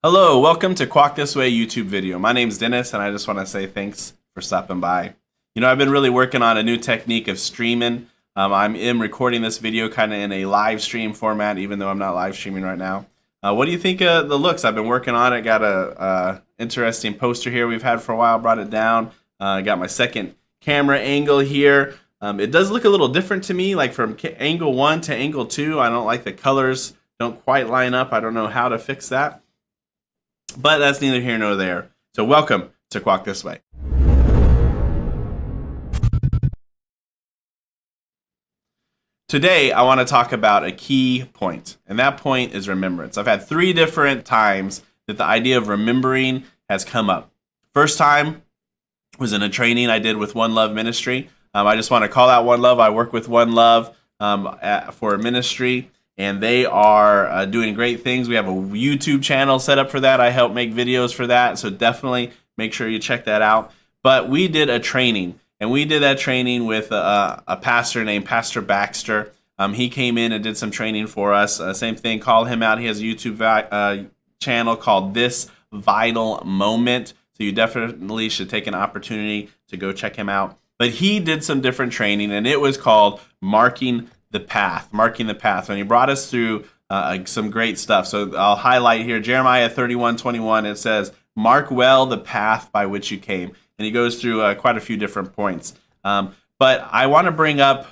Hello, welcome to Quack This Way YouTube video. My name's Dennis, and I just want to say thanks for stopping by. I've been really working on a new technique of streaming. I'm recording this video kind of in a live stream format, even though I'm not live streaming right now. What do you think of the looks? I've been working on it. Got a interesting poster here we've had for a while. Brought it down. Got my second camera angle here. It does look a little different to me, like from angle 1 to angle 2. I don't like the colors. Don't quite line up. I don't know how to fix that. But that's neither here nor there. So welcome to Quack This Way. Today, I want to talk about a key point, and that point is remembrance. I've had 3 different times that the idea of remembering has come up. First time was in a training I did with One Love Ministry. I just want to call out One Love. I work with One Love for a ministry, and they are doing great things. We have a YouTube channel set up for that. I help make videos for that, so definitely make sure you check that out. But we did a training, and we did that training with a pastor named Pastor Baxter. He came in and did some training for us. Same thing, call him out. He has a YouTube channel called This Vital Moment, so you definitely should take an opportunity to go check him out. But he did some different training, and it was called Marking the Path. And he brought us through some great stuff. So I'll highlight here Jeremiah 31:21. It says, "Mark well the path by which you came." And he goes through quite a few different points. But I want to bring up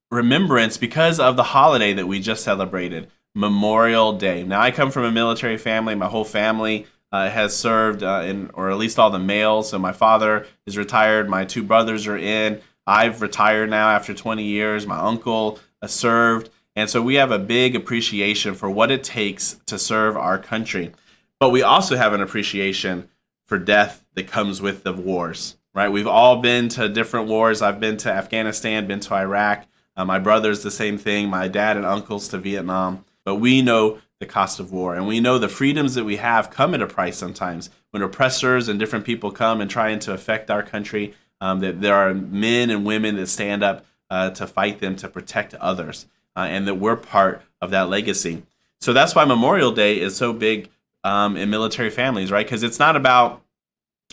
remembrance because of the holiday that we just celebrated, Memorial Day. Now, I come from a military family. My whole family has served, or at least all the males. So my father is retired. My 2 brothers are in. I've retired now after 20 years. My uncle served. And so we have a big appreciation for what it takes to serve our country. But we also have an appreciation for death that comes with the wars, right? We've all been to different wars. I've been to Afghanistan, been to Iraq. My brother's the same thing. My dad and uncles to Vietnam. But we know the cost of war, and we know the freedoms that we have come at a price sometimes. When oppressors and different people come and trying to affect our country, that there are men and women that stand up to fight them, to protect others, and that we're part of that legacy. So that's why Memorial Day is so big in military families, right? Because it's not about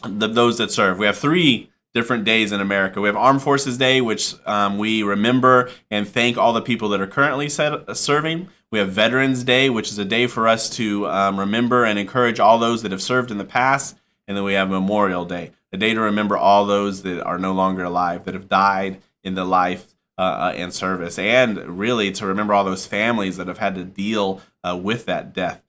those that serve. We have 3 different days in America. We have Armed Forces Day, which we remember and thank all the people that are currently serving. We have Veterans Day, which is a day for us to remember and encourage all those that have served in the past. And then we have Memorial Day, a day to remember all those that are no longer alive, that have died in the life and service, and really to remember all those families that have had to deal with that death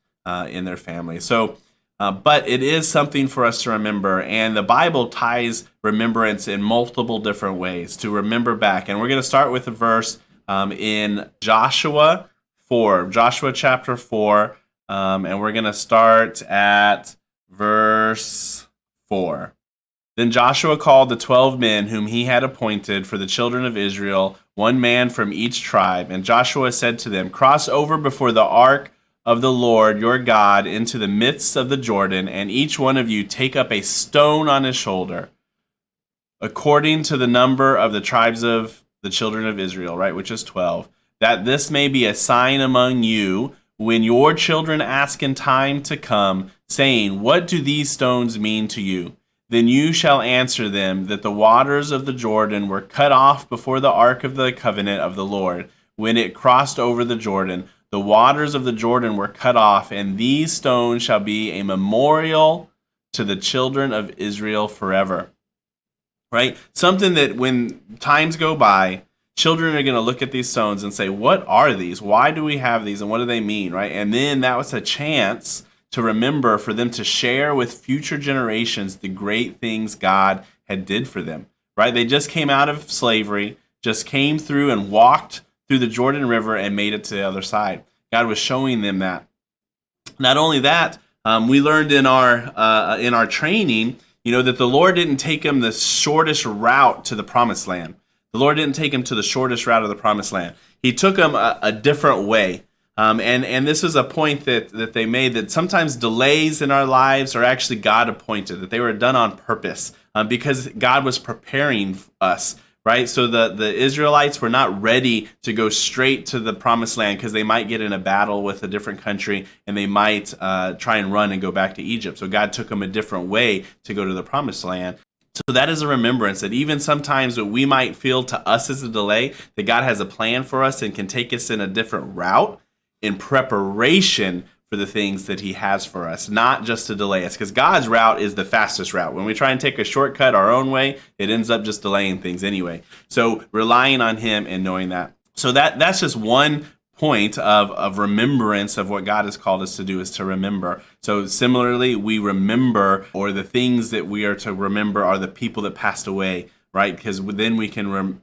in their family. So, but it is something for us to remember, and the Bible ties remembrance in multiple different ways to remember back. And we're going to start with a verse in Joshua 4, Joshua chapter 4, and we're going to start at verse 4. Then Joshua called the 12 men whom he had appointed for the children of Israel, 1 man from each tribe. And Joshua said to them, "Cross over before the ark of the Lord your God into the midst of the Jordan, and each one of you take up a stone on his shoulder, according to the number of the tribes of the children of Israel," right, which is 12, "that this may be a sign among you when your children ask in time to come, saying, 'What do these stones mean to you?' Then you shall answer them that the waters of the Jordan were cut off before the ark of the covenant of the Lord. When it crossed over the Jordan, the waters of the Jordan were cut off, and these stones shall be a memorial to the children of Israel forever." Right? Something that when times go by, children are going to look at these stones and say, "What are these? Why do we have these? And what do they mean?" Right? And then that was a chance to remember, for them to share with future generations the great things God had did for them, right? They just came out of slavery, just came through and walked through the Jordan River and made it to the other side. God was showing them that. Not only that, we learned in our training, that the Lord didn't take them the shortest route to the promised land. The Lord didn't take them to the shortest route of the promised land. He took them a different way. And this is a point that they made, that sometimes delays in our lives are actually God appointed, that they were done on purpose, because God was preparing us right? So the Israelites were not ready to go straight to the promised land because they might get in a battle with a different country and they might try and run and go back to Egypt. So God took them a different way to go to the promised land. So that is a remembrance that even sometimes what we might feel to us as a delay, that God has a plan for us and can take us in a different route in preparation for the things that he has for us, not just to delay us, because God's route is the fastest route. When we try and take a shortcut our own way, it ends up just delaying things anyway. So relying on him and knowing that. So that's just one point of remembrance of what God has called us to do, is to remember. So similarly, we remember, or the things that we are to remember are the people that passed away, right? Because then we can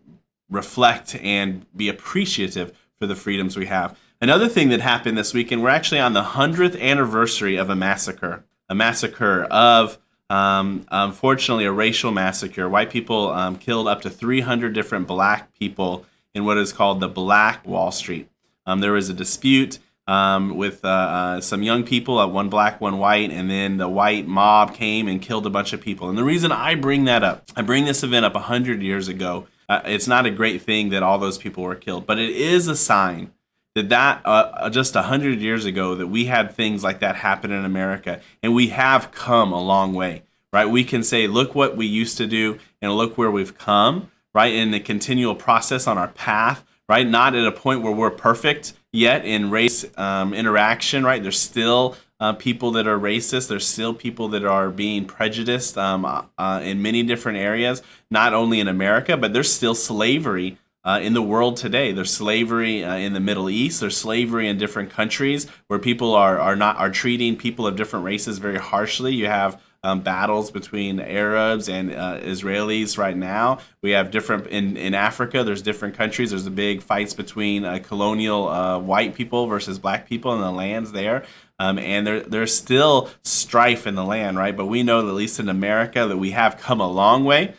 reflect and be appreciative for the freedoms we have. Another thing that happened this weekend, we're actually on the 100th anniversary of a massacre of, unfortunately, a racial massacre. White people killed up to 300 different black people in what is called the Black Wall Street. There was a dispute with some young people, one black, one white, and then the white mob came and killed a bunch of people. And the reason I bring that up, I bring this event up 100 years ago. It's not a great thing that all those people were killed, but it is a sign that just 100 years ago that we had things like that happen in America, and we have come a long way, right? We can say, look what we used to do and look where we've come, right? In the continual process on our path, right? Not at a point where we're perfect yet in race interaction, right? There's still people that are racist. There's still people that are being prejudiced in many different areas, not only in America, but there's still slavery in the world today. There's slavery in the Middle East. There's slavery in different countries where people are treating people of different races very harshly. You have battles between Arabs and Israelis right now. We have different in Africa. There's different countries. There's the big fights between colonial white people versus black people in the lands there. And there's still strife in the land, right? But we know that at least in America that we have come a long way.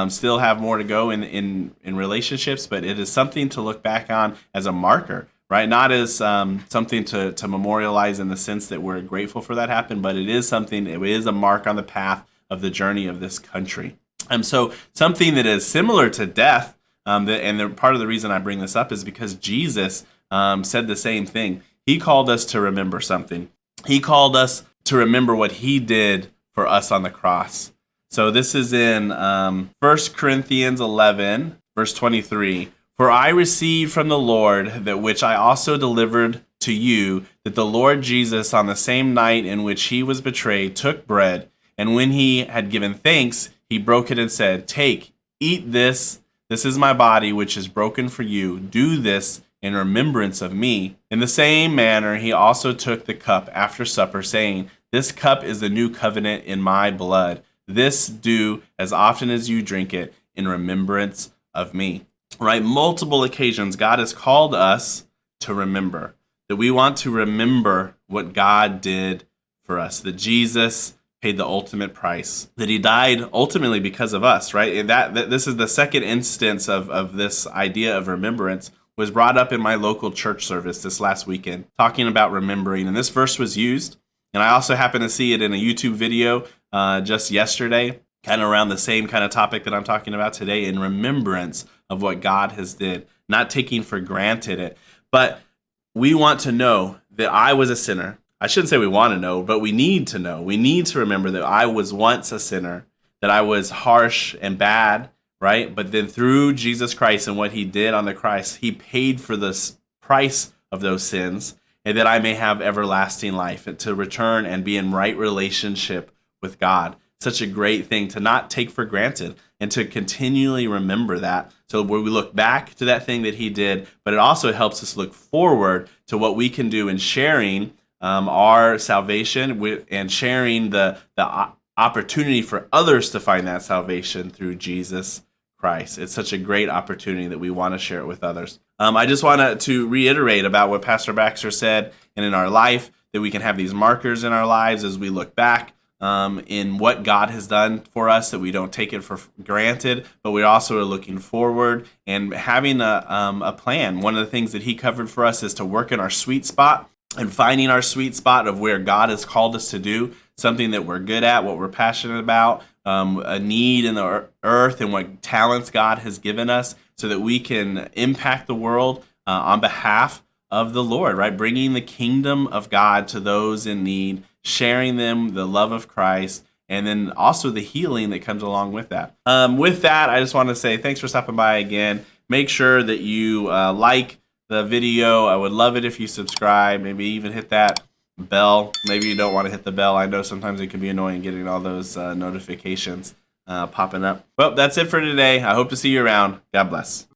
Still have more to go in relationships, but it is something to look back on as a marker, right? Not as something to memorialize in the sense that we're grateful for that happened, but it is a mark on the path of the journey of this country. So something that is similar to death, part of the reason I bring this up is because Jesus said the same thing. He called us to remember something. He called us to remember what he did for us on the cross. So this is in 1 Corinthians 11, verse 23. For I received from the Lord that which I also delivered to you, that the Lord Jesus, on the same night in which he was betrayed, took bread, and when he had given thanks, he broke it and said, Take, eat this. This is my body, which is broken for you. Do this in remembrance of me. In the same manner, he also took the cup after supper, saying, This cup is the new covenant in my blood. This do as often as you drink it in remembrance of me. Right? Multiple occasions, God has called us to remember, that we want to remember what God did for us, that Jesus paid the ultimate price, that he died ultimately because of us, right? And that this is the second instance of this idea of remembrance was brought up in my local church service this last weekend, talking about remembering. And this verse was used. And I also happened to see it in a YouTube video just yesterday, kind of around the same kind of topic that I'm talking about today, in remembrance of what God has did, not taking for granted it. But we want to know that I was a sinner. I shouldn't say we want to know, but we need to know. We need to remember that I was once a sinner, that I was harsh and bad, right? But then through Jesus Christ and what he did on the cross, he paid for the price of those sins, and that I may have everlasting life, and to return and be in right relationship with God. Such a great thing to not take for granted and to continually remember that. So where we look back to that thing that he did, but it also helps us look forward to what we can do in sharing our salvation and sharing the opportunity for others to find that salvation through Jesus Christ. It's such a great opportunity that we want to share it with others. I just want to reiterate about what Pastor Baxter said, and in our life, that we can have these markers in our lives as we look back in what God has done for us, that we don't take it for granted, but we also are looking forward and having a plan. One of the things that he covered for us is to work in our sweet spot. and finding our sweet spot of where God has called us to do, something that we're good at, what we're passionate about, a need in the earth, and what talents God has given us so that we can impact the world on behalf of the Lord, right? Bringing the kingdom of God to those in need, sharing them the love of Christ, and then also the healing that comes along with that. With that, I just want to say thanks for stopping by again. Make sure that you like the video. I would love it if you subscribe, maybe even hit that bell. Maybe you don't want to hit the bell. I know sometimes it can be annoying getting all those notifications popping up. Well, that's it for today. I hope to see you around. God bless.